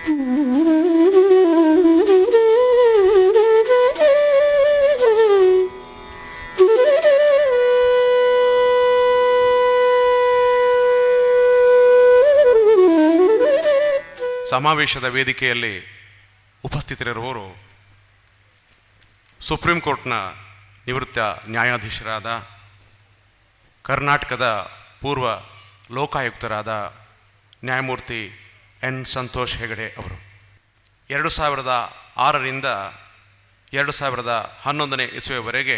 ಸಮಾವೇಶದ ವೇದಿಕೆಯಲ್ಲಿ ಉಪಸ್ಥಿತರಿರುವವರು ಸುಪ್ರೀಂ ಕೋರ್ಟ್ನ ನಿವೃತ್ತ ನ್ಯಾಯಾಧೀಶರಾದ, ಕರ್ನಾಟಕದ ಪೂರ್ವ ಲೋಕಾಯುಕ್ತರಾದ ನ್ಯಾಯಮೂರ್ತಿ ಎನ್ ಸಂತೋಷ್ ಹೆಗಡೆ ಅವರು 2006ರಿಂದ 2011ನೇ ಇಸವಿಯವರೆಗೆ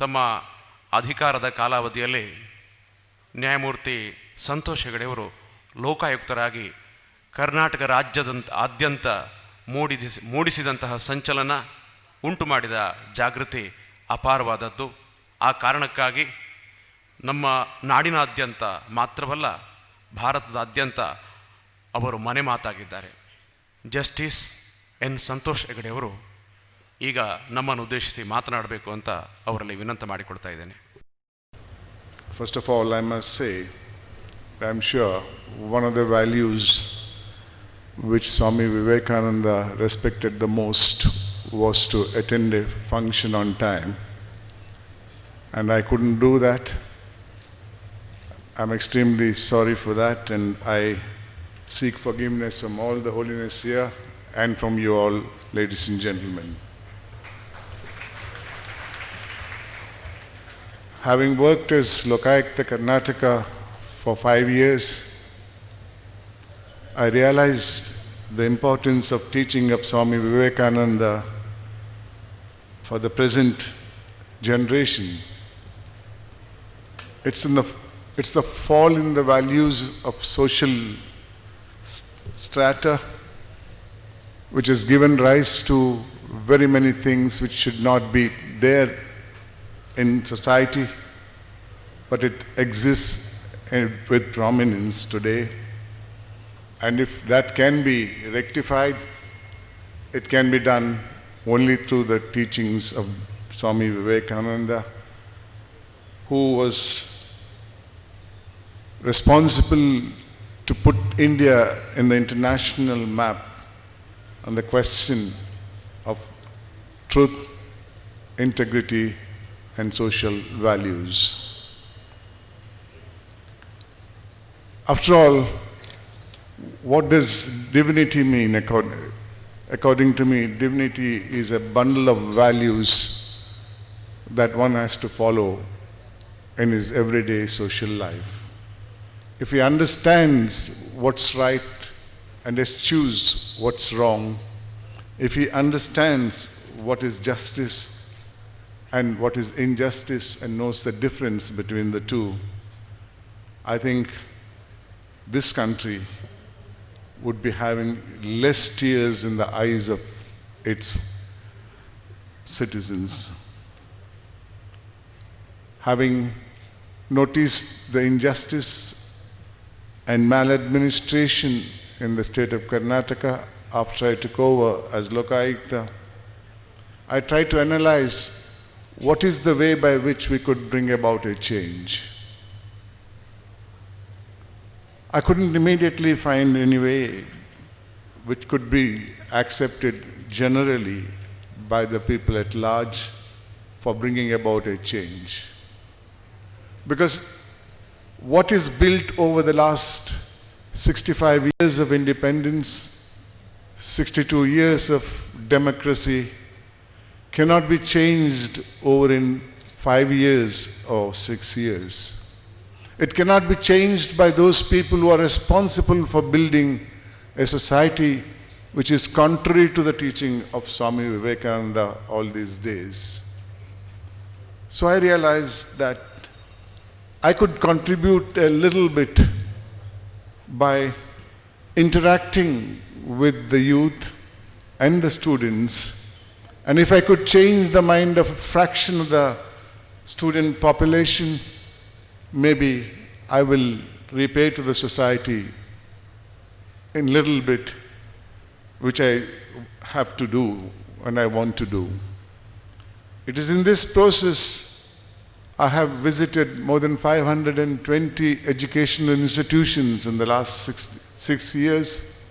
ತಮ್ಮ ಅಧಿಕಾರದ ಕಾಲಾವಧಿಯಲ್ಲಿ ನ್ಯಾಯಮೂರ್ತಿ ಸಂತೋಷ್ ಹೆಗಡೆಯವರು ಲೋಕಾಯುಕ್ತರಾಗಿ ಕರ್ನಾಟಕ ರಾಜ್ಯದಾದ್ಯಂತ ಮೂಡಿಸಿದಂತಹ ಸಂಚಲನ, ಉಂಟು ಮಾಡಿದ ಜಾಗೃತಿ ಅಪಾರವಾದದ್ದು. ಆ ಕಾರಣಕ್ಕಾಗಿ ನಮ್ಮ ನಾಡಿನಾದ್ಯಂತ ಮಾತ್ರವಲ್ಲ, ಭಾರತದಾದ್ಯಂತ ಅವರು ಮನೆ ಮಾತಾಗಿದ್ದಾರೆ. ಜಸ್ಟಿಸ್ ಎನ್ ಸಂತೋಷ್ ಹೆಗಡೆಯವರು ಈಗ ನಮ್ಮನ್ನು ಉದ್ದೇಶಿಸಿ ಮಾತನಾಡಬೇಕು ಅಂತ ಅವರಲ್ಲಿ ವಿನಂತಿ ಮಾಡಿಕೊಳ್ತಾ ಇದ್ದೇನೆ. First of all, I must say, I'm sure one of the values which Swami Vivekananda respected the most was to attend a function on time, and I couldn't do that. I'm extremely sorry for that, and I seek forgiveness from all the holiness here and from you all, ladies and gentlemen. Having worked as Lokayukta Karnataka for 5 years, I realized the importance of teaching of Swami Vivekananda for the present generation. It's the fall in the values of social strata which has given rise to very many things which should not be there in society, but it exists with prominence today. And if that can be rectified, it can be done only through the teachings of Swami Vivekananda, who was responsible to put India in the international map on the question of truth, integrity, and social values. After all, what does divinity mean? According to me, divinity is a bundle of values that one has to follow in his everyday social life. If he understands what's right and eschews what's wrong, if he understands what is justice and what is injustice and knows the difference between the two, I think this country would be having less tears in the eyes of its citizens. Having noticed the injustice and maladministration in the state of Karnataka after I took over as Lokayukta, I tried to analyze what is the way by which we could bring about a change. I couldn't immediately find any way which could be accepted generally by the people at large for bringing about a change. Because what is built over the last 65 years of independence, 62 years of democracy, cannot be changed over in 5 years or 6 years. It cannot be changed by those people who are responsible for building a society which is contrary to the teaching of Swami Vivekananda all these days. So I realized that I could contribute a little bit by interacting with the youth and the students, and if I could change the mind of a fraction of the student population, maybe I will repay to the society in little bit which I have to do and I want to do. It is in this process I have visited more than 520 educational institutions in the last 6 years,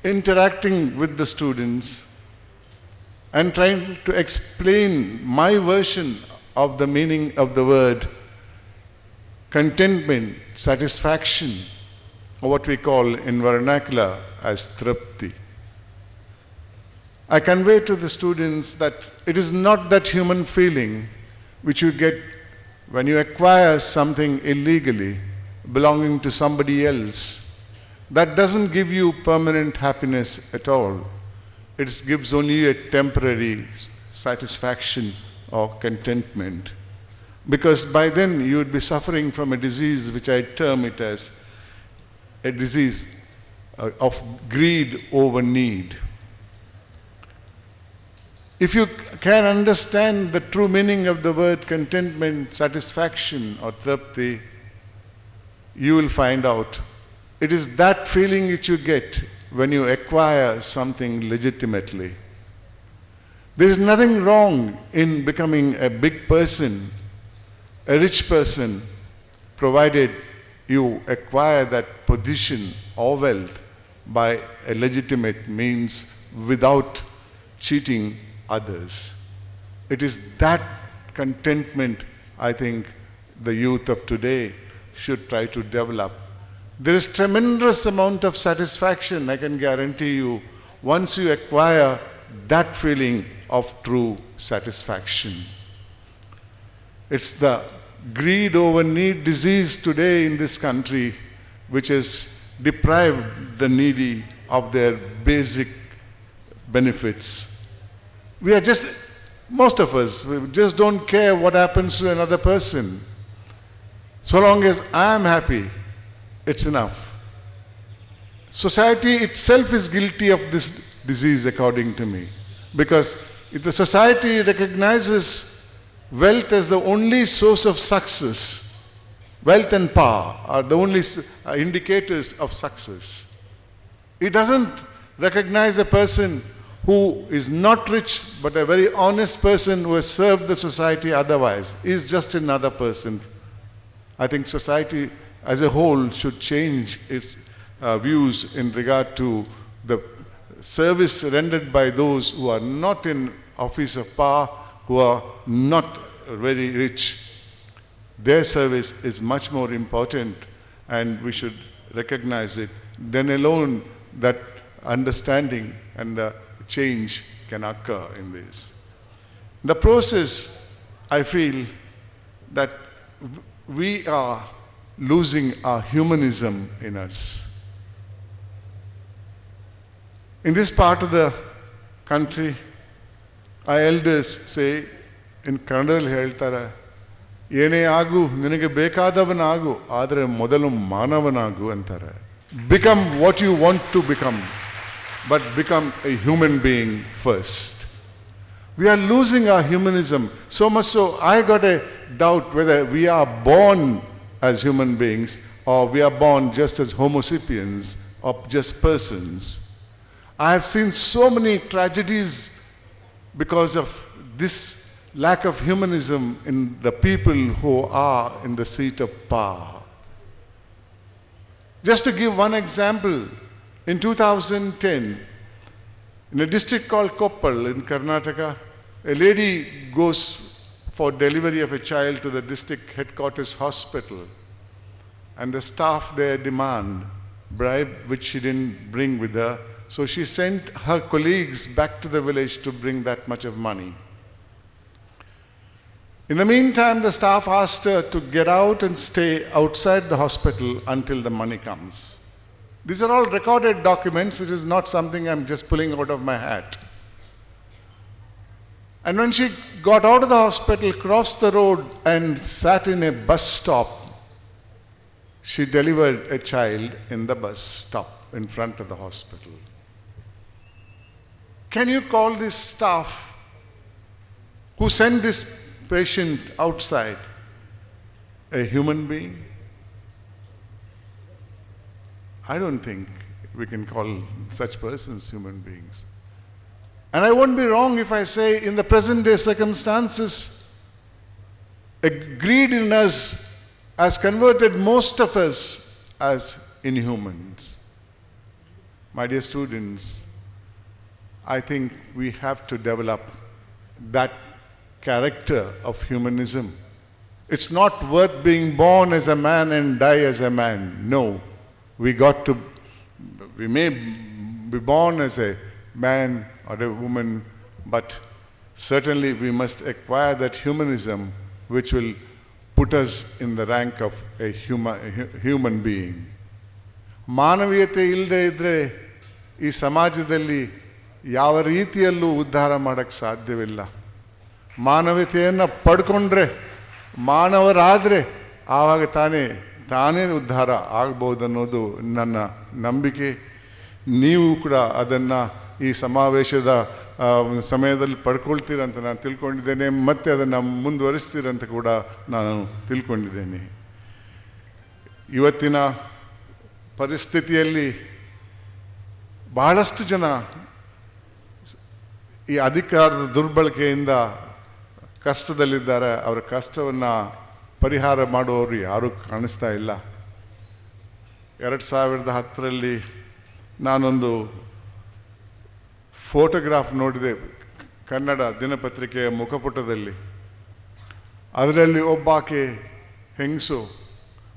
interacting with the students and trying to explain my version of the meaning of the word contentment, satisfaction, or what we call in vernacular as tripti. I convey to the students that it is not that human feeling which you get when you acquire something illegally belonging to somebody else. That doesn't give you permanent happiness at all. It gives only a temporary satisfaction or contentment. Because by then you would be suffering from a disease which I term it as a disease of greed over need. If you can understand the true meaning of the word contentment, satisfaction or tripti, you will find out it is that feeling which you get when you acquire something legitimately. There is nothing wrong in becoming a big person, a rich person, provided you acquire that position or wealth by a legitimate means without cheating others. It is that contentment, I think, the youth of today should try to develop. There is tremendous amount of satisfaction, I can guarantee you, once you acquire that feeling of true satisfaction. It's the greed over need disease today in this country which has deprived the needy of their basic benefits. We are just, most of us, we just don't care what happens to another person. So long as I am happy, it's enough. Society itself is guilty of this disease, according to me. Because if the society recognizes wealth as the only source of success, wealth and power are the only indicators of success. It doesn't recognize a person who is not rich, but a very honest person who has served the society otherwise, is just another person. I think society as a whole should change its views in regard to the service rendered by those who are not in office of power, who are not very rich. Their service is much more important, and we should recognize it. Then alone that understanding and change can occur in this. The process, I feel that we are losing our humanism in us. In this part of the country, our elders say, in Kannadalli ಹೇಳ್ತಾರೆ, ಏನೇ ಆಗು ನಿನಗೆ ಬೇಕಾದವನಾಗು ಆದರೆ ಮೊದಲು ಮಾನವನಾಗು ಅಂತಾರೆ. Become what you want to become, but become a human being first. We are losing our humanism, so much so I got a doubt whether we are born as human beings or we are born just as Homo sapiens or just persons. I have seen so many tragedies because of this lack of humanism in the people who are in the seat of power. Just to give one example, in 2010, in a district called Koppal in Karnataka, a lady goes for delivery of a child to the district headquarters hospital, and the staff there demand bribe which she didn't bring with her. So she sent her colleagues back to the village to bring that much of money. In the meantime, the staff asked her to get out and stay outside the hospital until the money comes. These are all recorded documents. It is not something I'm just pulling out of my hat. And when she got out of the hospital, crossed the road and sat in a bus stop, she delivered a child in the bus stop in front of the hospital. Can you call this staff who sent this patient outside a human being? I don't think we can call such persons human beings. And I won't be wrong if I say in the present day circumstances, a greed in us has converted most of us as inhumans. my dear students, I think we have to develop that character of humanism. It's not worth being born as a man and die as a man. No, we may be born as a man or a woman, but certainly we must acquire that humanism which will put us in the rank of a human being. ಮಾನವೀಯತೆ ಇಲ್ಲದೆ ಇದ್ದರೆ ಈ ಸಮಾಜದಲ್ಲಿ ಯಾವ ರೀತಿಯಲ್ಲೂ ಉದ್ಧಾರ ಮಾಡೋಕ್ಕೆ ಸಾಧ್ಯವಿಲ್ಲ. ಮಾನವೀಯತೆಯನ್ನು ಪಡ್ಕೊಂಡ್ರೆ, ಮಾನವರಾದರೆ ಆವಾಗ ತಾನೇ ಉದ್ಧಾರ ಆಗ್ಬೋದನ್ನೋದು ನನ್ನ ನಂಬಿಕೆ. ನೀವು ಕೂಡ ಅದನ್ನು ಈ ಸಮಾವೇಶದ ಸಮಯದಲ್ಲಿ ಪಡ್ಕೊಳ್ತೀರಂತ ನಾನು ತಿಳ್ಕೊಂಡಿದ್ದೇನೆ, ಮತ್ತು ಅದನ್ನು ಮುಂದುವರಿಸ್ತೀರಂತ ಕೂಡ ನಾನು ತಿಳ್ಕೊಂಡಿದ್ದೇನೆ. ಇವತ್ತಿನ ಪರಿಸ್ಥಿತಿಯಲ್ಲಿ ಬಹಳಷ್ಟು ಜನ ಈ ಅಧಿಕಾರದ ದುರ್ಬಳಕೆಯಿಂದ ಕಷ್ಟದಲ್ಲಿದ್ದಾರೆ. ಅವರ ಕಷ್ಟವನ್ನು ಪರಿಹಾರ ಮಾಡುವವರು ಯಾರೂ ಕಾಣಿಸ್ತಾ ಇಲ್ಲ. 2010ರಲ್ಲಿ ನಾನೊಂದು ಫೋಟೋಗ್ರಾಫ್ ನೋಡಿದೆ ಕನ್ನಡ ದಿನಪತ್ರಿಕೆಯ ಮುಖಪುಟದಲ್ಲಿ. ಅದರಲ್ಲಿ ಒಬ್ಬಾಕೆ ಹೆಂಗಸು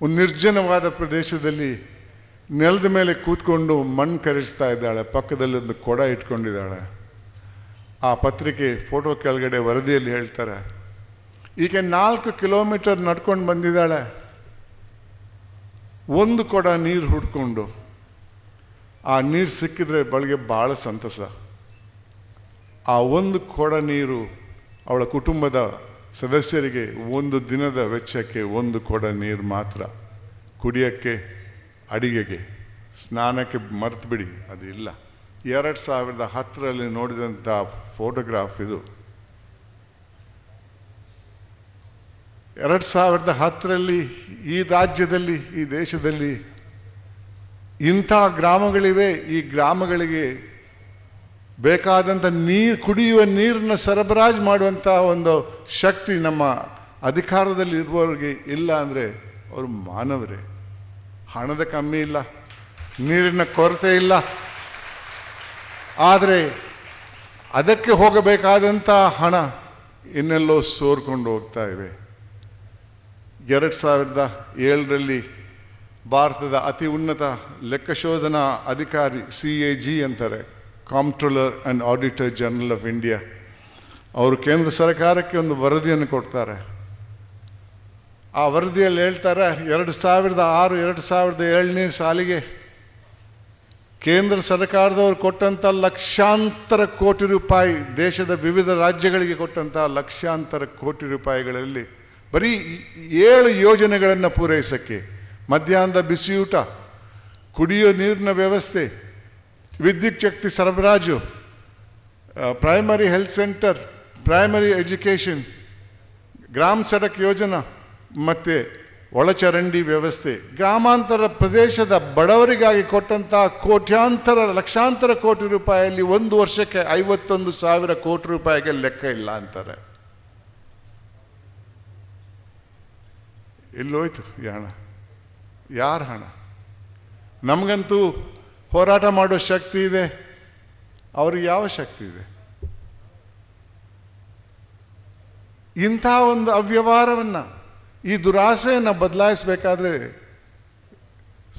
ಒಂದು ನಿರ್ಜನವಾದ ಪ್ರದೇಶದಲ್ಲಿ ನೆಲದ ಮೇಲೆ ಕೂತ್ಕೊಂಡು ಮಣ್ಣು ಕರಗಿಸ್ತಾ ಇದ್ದಾಳೆ. ಪಕ್ಕದಲ್ಲಿ ಒಂದು ಕೊಡ ಇಟ್ಕೊಂಡಿದ್ದಾಳೆ. ಆ ಪತ್ರಿಕೆ ಫೋಟೋ ಕೆಳಗಡೆ ವರದಿಯಲ್ಲಿ ಹೇಳ್ತಾರೆ, ಈಕೆ 4 ಕಿಲೋಮೀಟರ್ ನಡ್ಕೊಂಡು ಬಂದಿದ್ದಾಳೆ ಒಂದು ಕೊಡ ನೀರು ಹುಡ್ಕೊಂಡು. ಆ ನೀರು ಸಿಕ್ಕಿದ್ರೆ ಬಳಿಗೆ ಭಾಳ ಸಂತಸ. ಆ ಒಂದು ಕೊಡ ನೀರು ಅವಳ ಕುಟುಂಬದ ಸದಸ್ಯರಿಗೆ ಒಂದು ದಿನದ ವೆಚ್ಚಕ್ಕೆ ಒಂದು ಕೊಡ ನೀರು ಮಾತ್ರ. ಕುಡಿಯೋಕ್ಕೆ, ಅಡಿಗೆಗೆ, ಸ್ನಾನಕ್ಕೆ ಮರೆತು ಬಿಡಿ, ಅದು ಇಲ್ಲ. 2010ರಲ್ಲಿ ನೋಡಿದಂಥ ಫೋಟೋಗ್ರಾಫ್ ಇದು. 2010ರಲ್ಲಿ ಈ ರಾಜ್ಯದಲ್ಲಿ, ಈ ದೇಶದಲ್ಲಿ ಇಂಥ ಗ್ರಾಮಗಳಿವೆ. ಈ ಗ್ರಾಮಗಳಿಗೆ ಬೇಕಾದಂಥ ಕುಡಿಯುವ ನೀರನ್ನ ಸರಬರಾಜು ಮಾಡುವಂಥ ಒಂದು ಶಕ್ತಿ ನಮ್ಮ ಅಧಿಕಾರದಲ್ಲಿ ಇರುವವರಿಗೆ ಇಲ್ಲ. ಅಂದರೆ ಅವರು ಮಾನವರೇ. ಹಣದ ಕಮ್ಮಿ ಇಲ್ಲ, ನೀರಿನ ಕೊರತೆ ಇಲ್ಲ, ಆದರೆ ಅದಕ್ಕೆ ಹೋಗಬೇಕಾದಂಥ ಹಣ ಇನ್ನೆಲ್ಲೋ ಸೋರ್ಕೊಂಡು ಹೋಗ್ತಾ ಇವೆ. 2007ರಲ್ಲಿ ಭಾರತದ ಅತಿ ಉನ್ನತ ಲೆಕ್ಕಶೋಧನಾ ಅಧಿಕಾರಿ CAG ಅಂತಾರೆ, comptroller and auditor general of India, ಅವರು ಕೇಂದ್ರ ಸರ್ಕಾರಕ್ಕೆ ಒಂದು ವರದಿಯನ್ನು ಕೊಡ್ತಾರೆ. ಆ ವರದಿಯಲ್ಲಿ ಹೇಳ್ತಾರೆ, 2006-2007ನೇ ಸಾಲಿಗೆ ಕೇಂದ್ರ ಸರ್ಕಾರದವರು ಕೊಟ್ಟಂಥ ಲಕ್ಷಾಂತರ ಕೋಟಿ ರೂಪಾಯಿ, ದೇಶದ ವಿವಿಧ ರಾಜ್ಯಗಳಿಗೆ ಕೊಟ್ಟಂಥ ಲಕ್ಷಾಂತರ ಕೋಟಿ ರೂಪಾಯಿಗಳಲ್ಲಿ ಬರೀ 7 ಯೋಜನೆಗಳನ್ನು ಪೂರೈಸೋಕ್ಕೆ, ಮಧ್ಯಾಹ್ನದ ಬಿಸಿಯೂಟ, ಕುಡಿಯೋ ನೀರಿನ ವ್ಯವಸ್ಥೆ, ವಿದ್ಯುತ್ ಶಕ್ತಿ ಸರಬರಾಜು, primary health centre, primary education, ಗ್ರಾಮ ಸಡಕ್ ಯೋಜನಾ ಮತ್ತು ಒಳಚರಂಡಿ ವ್ಯವಸ್ಥೆ, ಗ್ರಾಮಾಂತರ ಪ್ರದೇಶದ ಬಡವರಿಗಾಗಿ ಕೊಟ್ಟಂಥ ಲಕ್ಷಾಂತರ ಕೋಟಿ ರೂಪಾಯಿಯಲ್ಲಿ ಒಂದು ವರ್ಷಕ್ಕೆ 51,000 ಕೋಟಿ ರೂಪಾಯಿಗೆ ಲೆಕ್ಕ ಇಲ್ಲ ಅಂತಾರೆ. ಎಲ್ಲೋಯ್ತು ಈ ಹಣ? ಯಾರ ಹಣ? ನಮಗಂತೂ ಹೋರಾಟ ಮಾಡೋ ಶಕ್ತಿ ಇದೆ, ಅವ್ರಿಗೆ ಯಾವ ಶಕ್ತಿ ಇದೆ? ಇಂಥ ಒಂದು ಅವ್ಯವಹಾರವನ್ನು, ಈ ದುರಾಸೆಯನ್ನು ಬದಲಾಯಿಸಬೇಕಾದ್ರೆ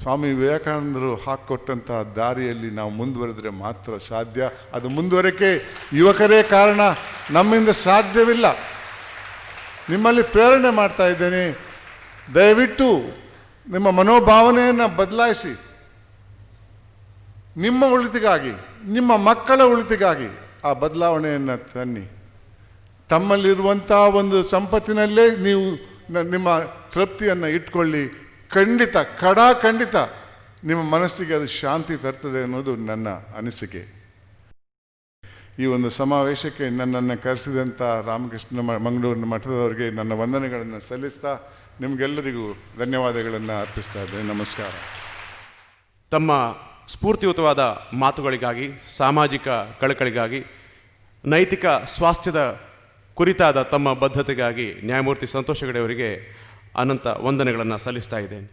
ಸ್ವಾಮಿ ವಿವೇಕಾನಂದರು ಹಾಕಿಕೊಟ್ಟಂಥ ದಾರಿಯಲ್ಲಿ ನಾವು ಮುಂದುವರೆದ್ರೆ ಮಾತ್ರ ಸಾಧ್ಯ. ಅದು ಮುಂದುವರಕ್ಕೆ ಯುವಕರೇ ಕಾರಣ, ನಮ್ಮಿಂದ ಸಾಧ್ಯವಿಲ್ಲ. ನಿಮ್ಮಲ್ಲಿ ಪ್ರೇರಣೆ ಮಾಡ್ತಾ ಇದ್ದೇನೆ, ದಯವಿಟ್ಟು ನಿಮ್ಮ ಮನೋಭಾವನೆಯನ್ನು ಬದಲಾಯಿಸಿ. ನಿಮ್ಮ ಒಳಿತಿಗಾಗಿ, ನಿಮ್ಮ ಮಕ್ಕಳ ಒಳಿತಿಗಾಗಿ ಆ ಬದಲಾವಣೆಯನ್ನು ತನ್ನಿ. ತಮ್ಮಲ್ಲಿರುವಂಥ ಒಂದು ಸಂಪತ್ತಿನಲ್ಲೇ ನೀವು ನಿಮ್ಮ ತೃಪ್ತಿಯನ್ನು ಇಟ್ಕೊಳ್ಳಿ. ಖಂಡಿತ ನಿಮ್ಮ ಮನಸ್ಸಿಗೆ ಅದು ಶಾಂತಿ ತರ್ತದೆ ಅನ್ನೋದು ನನ್ನ ಅನಿಸಿಕೆ. ಈ ಒಂದು ಸಮಾವೇಶಕ್ಕೆ ನನ್ನನ್ನು ಕರೆಸಿದಂಥ ರಾಮಕೃಷ್ಣ ಮಂಗಳೂರಿನ ಮಠದವರಿಗೆ ನನ್ನ ವಂದನೆಗಳನ್ನು ಸಲ್ಲಿಸ್ತಾ ನಿಮಗೆಲ್ಲರಿಗೂ ಧನ್ಯವಾದಗಳನ್ನು ಅರ್ಪಿಸ್ತಾ ಇದ್ದೇನೆ. ನಮಸ್ಕಾರ. ತಮ್ಮ ಸ್ಫೂರ್ತಿಯುತವಾದ ಮಾತುಗಳಿಗಾಗಿ, ಸಾಮಾಜಿಕ ಕಳಕಳಿಗಾಗಿ, ನೈತಿಕ ಸ್ವಾಸ್ಥ್ಯದ ಕುರಿತಾದ ತಮ್ಮ ಬದ್ಧತೆಗಾಗಿ ನ್ಯಾಯಮೂರ್ತಿ ಸಂತೋಷ್ ಹೆಗಡೆ ಅವರಿಗೆ ಅನಂತ ವಂದನೆಗಳನ್ನು ಸಲ್ಲಿಸ್ತಾ ಇದ್ದೇನೆ.